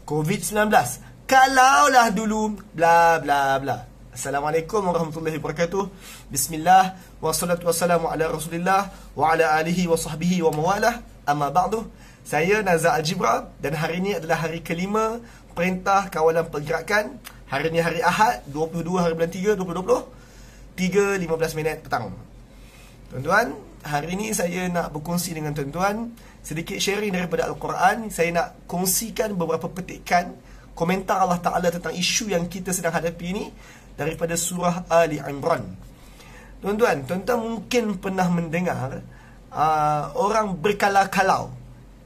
COVID-19. Kalaulah dulu bla bla bla. Assalamualaikum warahmatullahi wabarakatuh. Bismillah wassalatu wassalamu ala Rasulillah wa ala alihi wa sahbihi wa mawalah. Amma ba'du. Saya Nazar Al-Jibra dan hari ini adalah hari kelima Perintah Kawalan Pergerakan. Hari ini hari Ahad 22 hari bulan 3 2020, 3.15 minit petang. Tuan-tuan, hari ini saya nak berkongsi dengan tuan-tuan sedikit sharing daripada Al-Quran. Saya nak kongsikan beberapa petikan komentar Allah Ta'ala tentang isu yang kita sedang hadapi ini daripada surah Ali Imran. Tuan-tuan mungkin pernah mendengar orang berkalau-kalau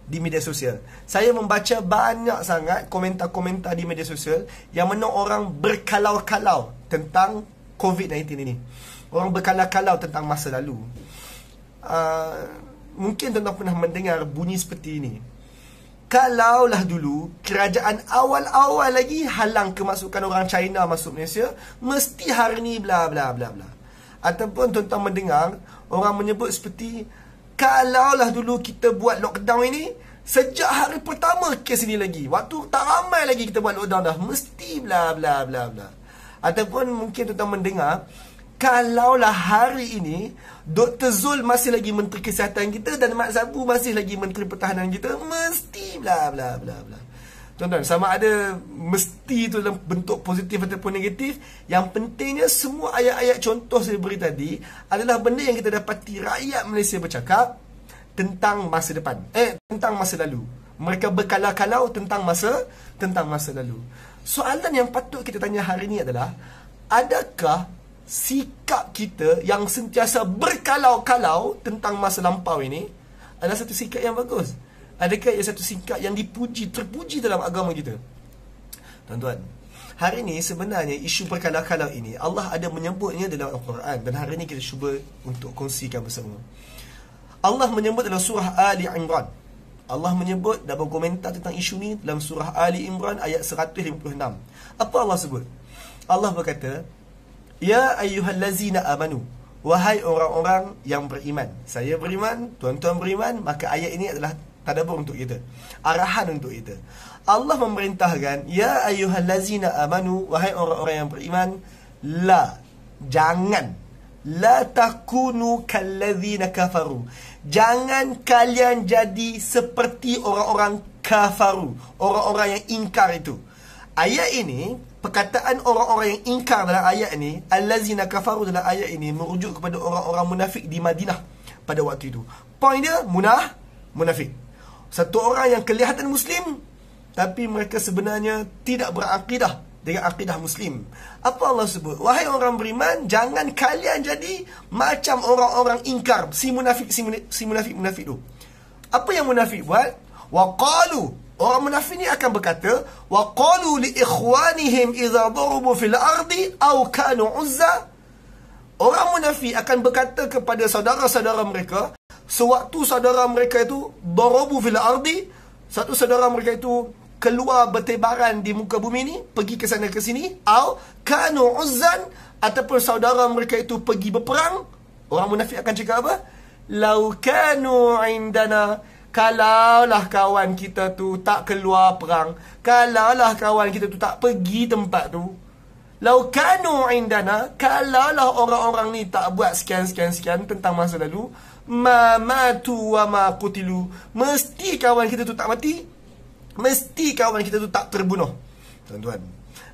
di media sosial. Saya membaca banyak sangat komentar-komentar di media sosial yang mana orang berkalau-kalau tentang COVID-19 ini. Orang berkalau-kalau tentang masa lalu. Mungkin tuan-tuan pernah mendengar bunyi seperti ini. Kalaulah dulu kerajaan awal-awal lagi halang kemasukan orang China masuk Malaysia, mesti hari ni bla bla bla bla. Ataupun tuan-tuan mendengar orang menyebut seperti, kalaulah dulu kita buat lockdown ini sejak hari pertama kes ini lagi, waktu tak ramai lagi kita buat lockdown dah, mesti bla bla bla bla. Ataupun mungkin tuan-tuan mendengar, kalaulah hari ini Dr. Zul masih lagi Menteri Kesihatan kita dan Mat Sabu masih lagi Menteri Pertahanan kita, mesti bla bla bla bla. Tuan-tuan, sama ada mesti itu dalam bentuk positif ataupun negatif, yang pentingnya semua ayat-ayat contoh saya beri tadi adalah benda yang kita dapati rakyat Malaysia bercakap tentang masa depan, tentang masa lalu. Mereka berkalau-kalau tentang masa lalu. Soalan yang patut kita tanya hari ini adalah, adakah sikap kita yang sentiasa berkalau-kalau tentang masa lampau ini adalah satu sikap yang bagus? Adakah ia satu sikap yang dipuji, terpuji dalam agama kita? Tuan-tuan, hari ini sebenarnya isu berkalau-kalau ini Allah ada menyebutnya dalam Al-Quran, dan hari ini kita cuba untuk kongsikan bersama. Allah menyebut dalam surah Ali Imran. Allah menyebut dan berkomentar tentang isu ni dalam surah Ali Imran ayat 156. Apa Allah sebut? Allah berkata, Ya ayyuhallazina amanu, wahai orang-orang yang beriman. Saya beriman, tuan-tuan beriman, maka ayat ini adalah tadabbur untuk kita, arahan untuk kita. Allah memerintahkan, Ya ayyuhallazina amanu, wahai orang-orang yang beriman, jangan, la takunu kallazina kafaru, jangan kalian jadi seperti orang-orang kafaru, orang-orang yang ingkar itu. Ayat ini, perkataan orang-orang yang ingkar dalam ayat ini, allazina kafaru dalam ayat ini merujuk kepada orang-orang munafik di Madinah pada waktu itu. Poin dia, munafik. Satu orang yang kelihatan Muslim, tapi mereka sebenarnya tidak berakidah dengan akidah Muslim. Apa Allah sebut? Wahai orang beriman, jangan kalian jadi macam orang-orang ingkar, si munafik tu. Apa yang munafik buat? Waqalu, orang munafik ni akan berkata, waqalu li ikhwanihim idza darabu fil ardi aw kanu uzza. Orang munafik akan berkata kepada saudara-saudara mereka sewaktu saudara mereka itu darabu fil ardi, satu saudara mereka itu keluar bertebaran di muka bumi ni, pergi ke sana ke sini, au kanu uzzan, ataupun saudara mereka itu pergi berperang. Orang munafik akan cakap apa? Lau kanu indana, kalaulah kawan kita tu tak keluar perang, kalaulah kawan kita tu tak pergi tempat tu, lau kanu indana, kalaulah orang-orang ni tak buat sekian tentang masa lalu, ma matu wa ma qutilu, mesti kawan kita tu tak mati, mesti kawan kita tu tak terbunuh. Tuan-tuan,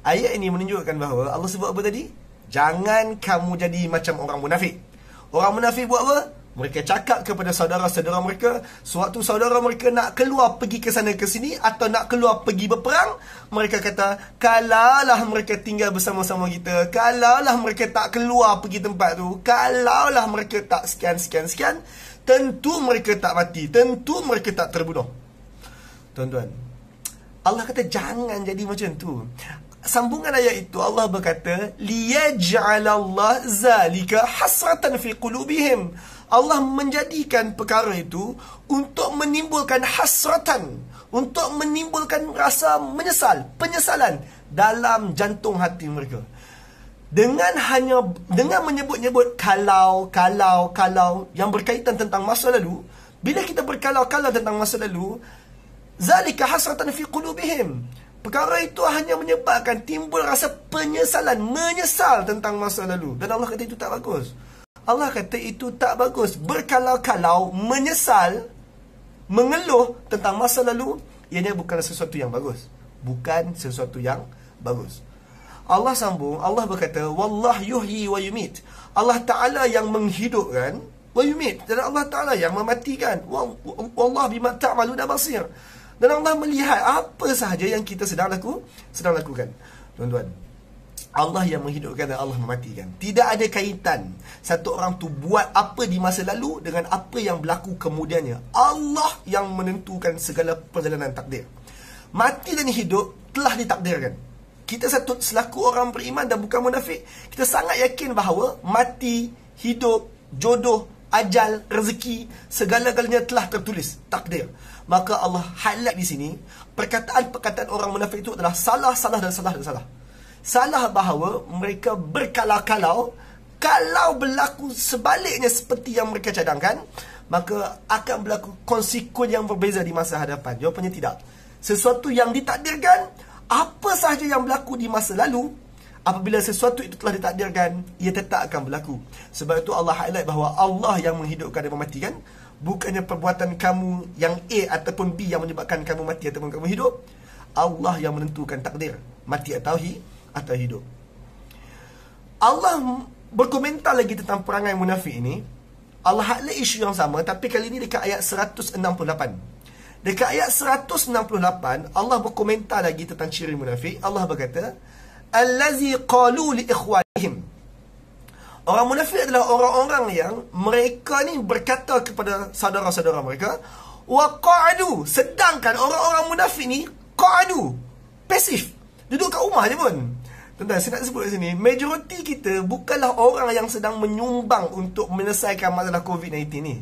ayat ini menunjukkan bahawa Allah sebut apa tadi? Jangan kamu jadi macam orang munafik. Orang munafik buat apa? Mereka cakap kepada saudara-saudara mereka, sewaktu saudara mereka nak keluar pergi ke sana ke sini atau nak keluar pergi berperang, mereka kata, kalaulah mereka tinggal bersama-sama kita, kalaulah mereka tak keluar pergi tempat tu, kalaulah mereka tak sekian, tentu mereka tak mati, tentu mereka tak terbunuh. Tuan-tuan, Allah kata jangan jadi macam tu. Sambungan ayat itu Allah berkata, liyaj'alallah zalika hasratan fi qulubihim. Allah menjadikan perkara itu untuk menimbulkan hasratan, untuk menimbulkan rasa penyesalan dalam jantung hati mereka. Dengan menyebut-nyebut kalau yang berkaitan tentang masa lalu, bila kita berkalau-kalau tentang masa lalu, zalika hasratan fi qulubihim, Perkara itu hanya menyebabkan timbul rasa penyesalan, menyesal tentang masa lalu. Dan Allah kata itu tak bagus. Allah kata itu tak bagus. Berkalau-kalau menyesal, mengeluh tentang masa lalu, ianya bukan sesuatu yang bagus. Bukan sesuatu yang bagus. Allah sambung, Allah berkata, Wallah yuhyi wa yumit. Allah Ta'ala yang menghidupkan, wa yumit. Dan Allah Ta'ala yang mematikan. Wallah bima ta'maluna basir. Dan Allah melihat apa sahaja yang kita sedang lakukan. Tuan-tuan, Allah yang menghidupkan dan Allah mematikan. Tidak ada kaitan satu orang tu buat apa di masa lalu dengan apa yang berlaku kemudiannya. Allah yang menentukan segala perjalanan takdir. Mati dan hidup telah ditakdirkan. Kita selaku orang beriman dan bukan munafik, kita sangat yakin bahawa mati, hidup, jodoh, ajal, rezeki, segala-galanya telah tertulis, takdir. Maka Allah highlight di sini, perkataan-perkataan orang munafik itu adalah salah. Salah bahawa mereka berkalau-kalau, kalau berlaku sebaliknya seperti yang mereka cadangkan, maka akan berlaku konsekuen yang berbeza di masa hadapan. Jawapannya tidak. Sesuatu yang ditakdirkan, apa sahaja yang berlaku di masa lalu, apabila sesuatu itu telah ditakdirkan, ia tetap akan berlaku. Sebab itu Allah highlight bahawa Allah yang menghidupkan dan mematikan, bukannya perbuatan kamu yang A ataupun B yang menyebabkan kamu mati ataupun kamu hidup. Allah yang menentukan takdir, mati atau hidup. Allah berkomentar lagi tentang perangai munafik ini. Allah highlight isu yang sama, tapi kali ini dekat ayat 168. Dekat ayat 168, Allah berkomentar lagi tentang ciri munafik. Allah berkata, Allazi qalu li ikhwanihim. Orang munafik adalah orang-orang yang mereka ni berkata kepada saudara-saudara mereka, wa qa'adu. Sedangkan orang-orang munafik ni qa'adu, pasif, duduk kat rumah je pun. Tuan-tuan, saya nak sebut di sini, majoriti kita bukanlah orang yang sedang menyumbang untuk menyelesaikan masalah COVID-19 ni.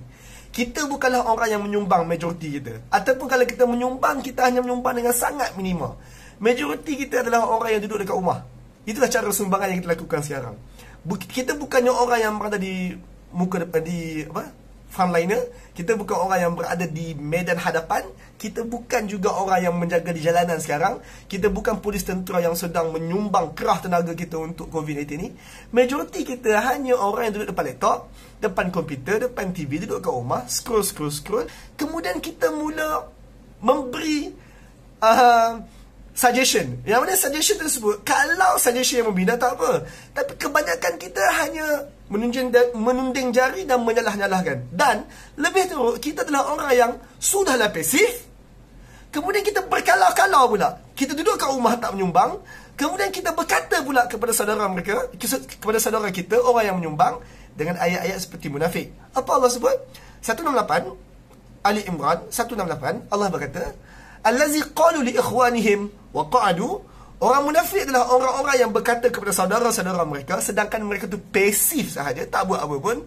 Kita bukanlah orang yang menyumbang majoriti kita. Ataupun kalau kita menyumbang, kita hanya menyumbang dengan sangat minima. Majoriti kita adalah orang yang duduk dekat rumah. Itulah cara sumbangan yang kita lakukan sekarang. Kita bukannya orang yang berada di muka depan, di frontliner. Kita bukan orang yang berada di medan hadapan. Kita bukan juga orang yang menjaga di jalanan sekarang. Kita bukan polis tentera yang sedang menyumbang kerah tenaga kita untuk COVID-19 ni. Majoriti kita hanya orang yang duduk depan laptop, depan komputer, depan TV, duduk kat rumah, scroll. Kemudian kita mula memberi suggestion. Yang mana suggestion tersebut, kalau suggestion yang membina tak apa, tapi kebanyakan kita hanya menunding jari dan menyalah-nyalahkan. Dan lebih teruk, kita adalah orang yang sudahlah pasif, kemudian kita berkalau-kalau pula. Kita duduk kat rumah tak menyumbang, kemudian kita berkata pula kepada saudara mereka, kepada saudara kita, orang yang menyumbang, dengan ayat-ayat seperti munafik. Apa Allah sebut? 168 Ali Imran 168, Allah berkata, Allazi qalu li ikhwanihim wa qa'adu. Orang munafik adalah orang-orang yang berkata kepada saudara-saudara mereka, sedangkan mereka tu pasif sahaja, tak buat apa pun.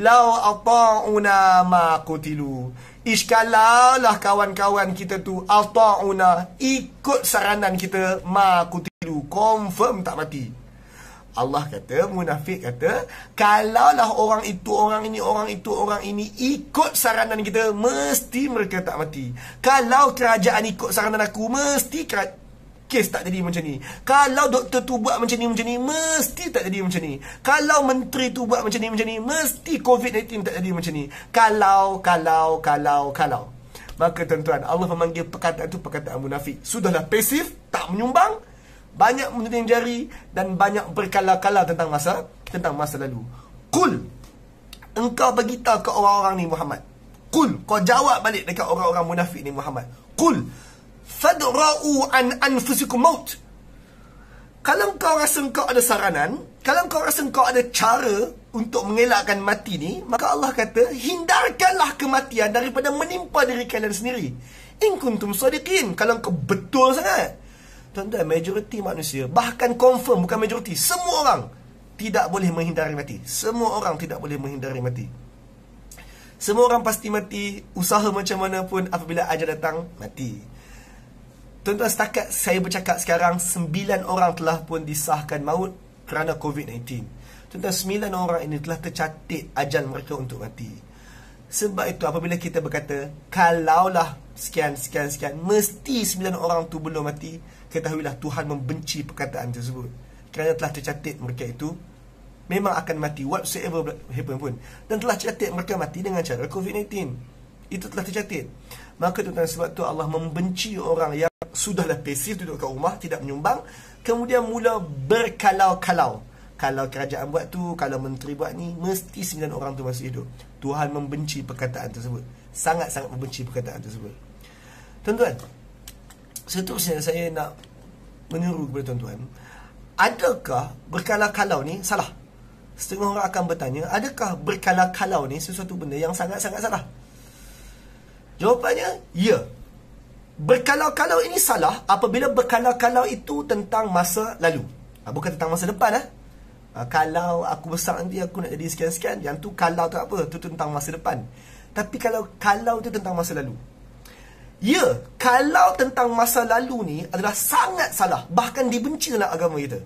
Lau ata'una ma qutilu. Kalaulah kawan-kawan kita tu ata'una, ikut saranan kita, ma qutilu, confirm tak mati. Allah kata, munafik kata, kalaulah orang itu, orang ini, orang itu, orang ini ikut saranan kita, mesti mereka tak mati. Kalau kerajaan ikut saranan aku, mesti kes tak jadi macam ni. Kalau doktor tu buat macam ni, mesti tak jadi macam ni. Kalau menteri tu buat macam ni, mesti COVID-19 tak jadi macam ni. Kalau. Maka tuan-tuan, Allah memanggil perkataan itu perkataan munafik. Sudahlah pasif, tak menyumbang, banyak menuding jari dan banyak berkala-kala tentang masa lalu. Qul, engkau beritahu ke orang-orang ni Muhammad. Qul, kau jawab balik dekat orang-orang munafik ni Muhammad. Qul fadra'u an anfusikum maut. Kalau kau rasa kau ada saranan, kalau kau rasa kau ada cara untuk mengelakkan mati ni, maka Allah kata, hindarkanlah kematian daripada menimpa diri kalian sendiri. In kuntum sadiqin, kalau kau betul sangat. Tuan-tuan, majoriti manusia, bahkan confirm, bukan majoriti, semua orang tidak boleh menghindari mati. Semua orang tidak boleh menghindari mati. Semua orang pasti mati, usaha macam mana pun, apabila ajal datang, mati. Tuan-tuan, setakat saya bercakap sekarang, 9 orang telah pun disahkan maut kerana COVID-19. Tuan-tuan, 9 orang ini telah tercatat ajal mereka untuk mati. Sebab itu apabila kita berkata, kalaulah sekian, mesti 9 orang tu belum mati, ketahuilah Tuhan membenci perkataan tersebut. Kerana telah tercatat mereka itu memang akan mati whatsoever happen pun. Dan telah tercatat mereka mati dengan cara COVID-19. Itu telah tercatat. Maka tuan-tuan, sebab tu Allah membenci orang yang sudahlah pasif duduk kat rumah, tidak menyumbang, kemudian mula berkalau-kalau. Kalau kerajaan buat tu, kalau menteri buat ni, mesti 9 orang tu masih hidup. Tuhan membenci perkataan tersebut. Sangat-sangat membenci perkataan tersebut. Tuan-tuan, seterusnya saya nak menyeru kepada tuan-tuan, adakah berkalau-kalau ni salah? Setengah orang akan bertanya, adakah berkalau-kalau ni sesuatu benda yang sangat-sangat salah? Jawapannya, ya. Berkalau-kalau ini salah apabila berkalau-kalau itu tentang masa lalu. Bukan tentang masa depan. Kalau aku besar nanti aku nak jadi sekian-sekian, yang tu kalau tak apa, tu tentang masa depan. Tapi kalau itu tentang masa lalu. Ya, kalau tentang masa lalu ni adalah sangat salah, bahkan dibenci dalam agama kita.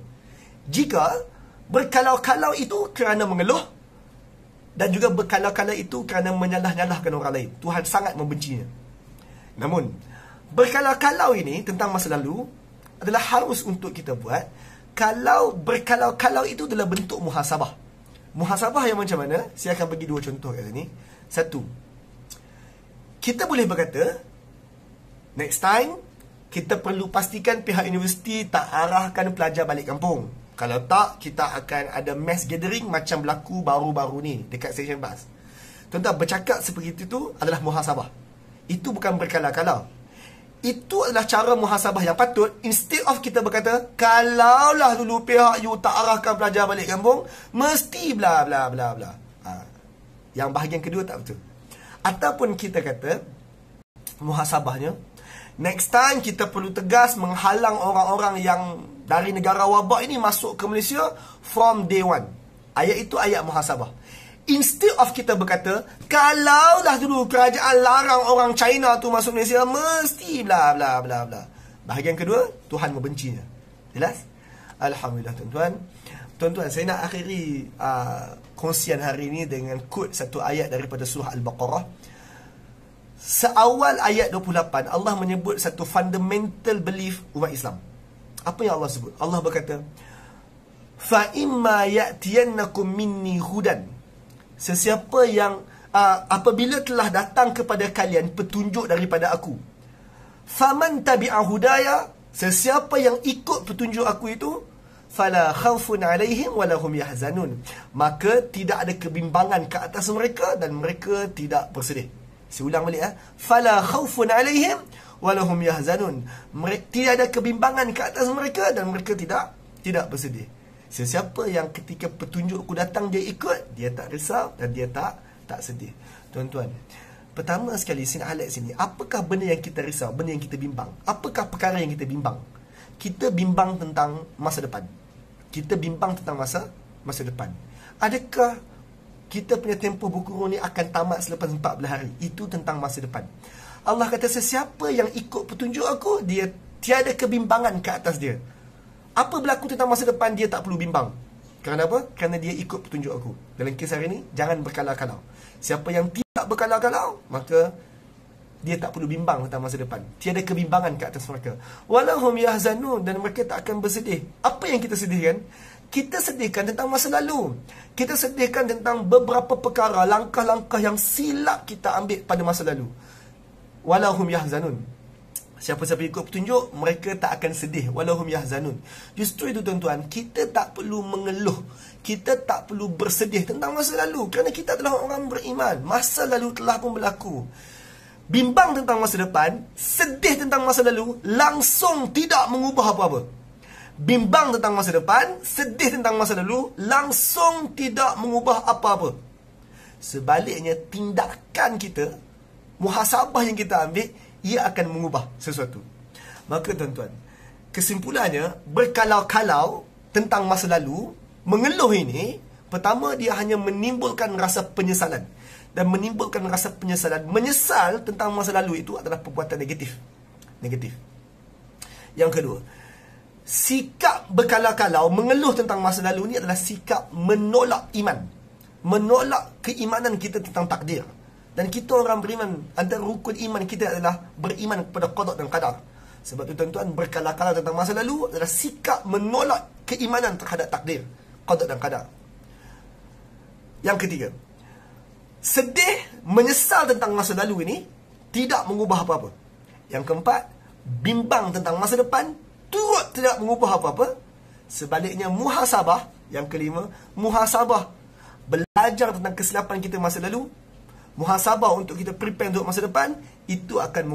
Jika berkalau-kalau itu kerana mengeluh, dan juga berkalau-kalau itu kerana menyalah-nyalahkan orang lain, Tuhan sangat membencinya. Namun, berkalau-kalau ini tentang masa lalu adalah harus untuk kita buat kalau berkalau-kalau itu adalah bentuk muhasabah. Muhasabah yang macam mana? Saya akan bagi 2 contoh kat sini. 1, kita boleh berkata, next time, kita perlu pastikan pihak universiti tak arahkan pelajar balik kampung. Kalau tak, kita akan ada mass gathering macam berlaku baru-baru ni dekat station bus. Tuan-tuan, bercakap seperti itu adalah muhasabah. Itu bukan berkalau-kalau. Itu adalah cara muhasabah yang patut. Instead of kita berkata, kalaulah dulu pihak you tak arahkan pelajar balik kampung, mesti bla bla bla bla. Yang bahagian kedua tak betul. Ataupun kita kata, muhasabahnya, next time kita perlu tegas menghalang orang-orang yang dari negara wabak ini masuk ke Malaysia from day one. Ayat itu ayat muhasabah. Instead of kita berkata, kalaulah dulu kerajaan larang orang China tu masuk Malaysia, mesti bla bla bla bla. Bahagian kedua, Tuhan membencinya. Jelas? Alhamdulillah tuan-tuan. Tuan-tuan, saya nak akhiri kongsian hari ini dengan quote satu ayat daripada surah Al-Baqarah. Seawal ayat 28, Allah menyebut satu fundamental belief umat Islam. Apa yang Allah sebut? Allah berkata, fa imma ya'tiyannakum minni hudan. Sesiapa yang apabila telah datang kepada kalian petunjuk daripada aku, faman tabi'a hudaya, sesiapa yang ikut petunjuk aku itu, fala khaufun alaihim walahum yahzanun, maka tidak ada kebimbangan ke atas mereka dan mereka tidak bersedih. Saya ulang balik, fala khaufun alaihim walahum yahzanun, tidak ada kebimbangan ke atas mereka dan mereka tidak bersedih. Sesiapa yang ketika petunjuk aku datang dia ikut, dia tak risau dan dia tak sedih. Tuan-tuan, pertama sekali saya nak highlight sini, apakah benda yang kita risau, benda yang kita bimbang? Apakah perkara yang kita bimbang? Kita bimbang tentang masa depan. Kita bimbang tentang masa depan. Adakah kita punya tempoh berkurung ni akan tamat selepas 14 hari? Itu tentang masa depan. Allah kata, sesiapa yang ikut petunjuk aku, dia tiada kebimbangan ke atas dia. Apa berlaku tentang masa depan, dia tak perlu bimbang. Kerana apa? Kerana dia ikut petunjuk aku. Dalam kes hari ini, jangan berkalau-kalau. Siapa yang tidak berkalau-kalau, maka dia tak perlu bimbang tentang masa depan. Tiada kebimbangan ke atas mereka. Walahum yahzanun, dan mereka tak akan bersedih. Apa yang kita sedihkan? Kita sedihkan tentang masa lalu. Kita sedihkan tentang beberapa perkara, langkah-langkah yang silap kita ambil pada masa lalu. Walahum yahzanun. Siapa-siapa ikut petunjuk, mereka tak akan sedih. Walahum yahzanun. Justru itu tuan-tuan, kita tak perlu mengeluh. Kita tak perlu bersedih tentang masa lalu. Kerana kita adalah orang beriman. Masa lalu telah pun berlaku. Bimbang tentang masa depan, sedih tentang masa lalu, langsung tidak mengubah apa-apa. Bimbang tentang masa depan, sedih tentang masa lalu, langsung tidak mengubah apa-apa. Sebaliknya, tindakan kita, muhasabah yang kita ambil, ia akan mengubah sesuatu. Maka tuan-tuan, kesimpulannya, berkalau-kalau tentang masa lalu, mengeluh ini, pertama dia hanya menimbulkan rasa penyesalan. Dan menimbulkan rasa penyesalan. Menyesal tentang masa lalu itu adalah perbuatan negatif. Yang kedua, sikap berkalau-kalau, mengeluh tentang masa lalu ini adalah sikap menolak iman. Menolak keimanan kita tentang takdir. Dan kita orang beriman, antara rukun iman kita adalah beriman kepada qada dan qadar. Sebab tu tuan-tuan, berkala-kala tentang masa lalu adalah sikap menolak keimanan terhadap takdir, qada dan qadar. Yang ketiga, sedih, menyesal tentang masa lalu ini tidak mengubah apa-apa. Yang keempat, bimbang tentang masa depan turut tidak mengubah apa-apa. Sebaliknya, muhasabah. Yang kelima, muhasabah, belajar tentang kesilapan kita masa lalu, muhasabah untuk kita prepare untuk masa depan, itu akan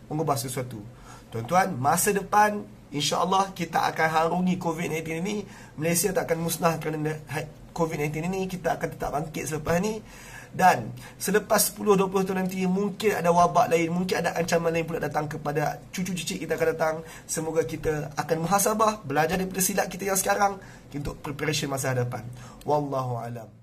mengubah sesuatu. Tuan-tuan, masa depan insya-Allah kita akan harungi COVID-19 ini. Malaysia tak akan musnah kerana COVID-19 ini. Kita akan tetap bangkit selepas ni. Dan selepas 10-20 tahun nanti, mungkin ada wabak lain, mungkin ada ancaman lain pula datang kepada cucu-cucu kita akan datang. Semoga kita akan muhasabah, belajar daripada silap kita yang sekarang untuk preparation masa hadapan. Wallahu alam.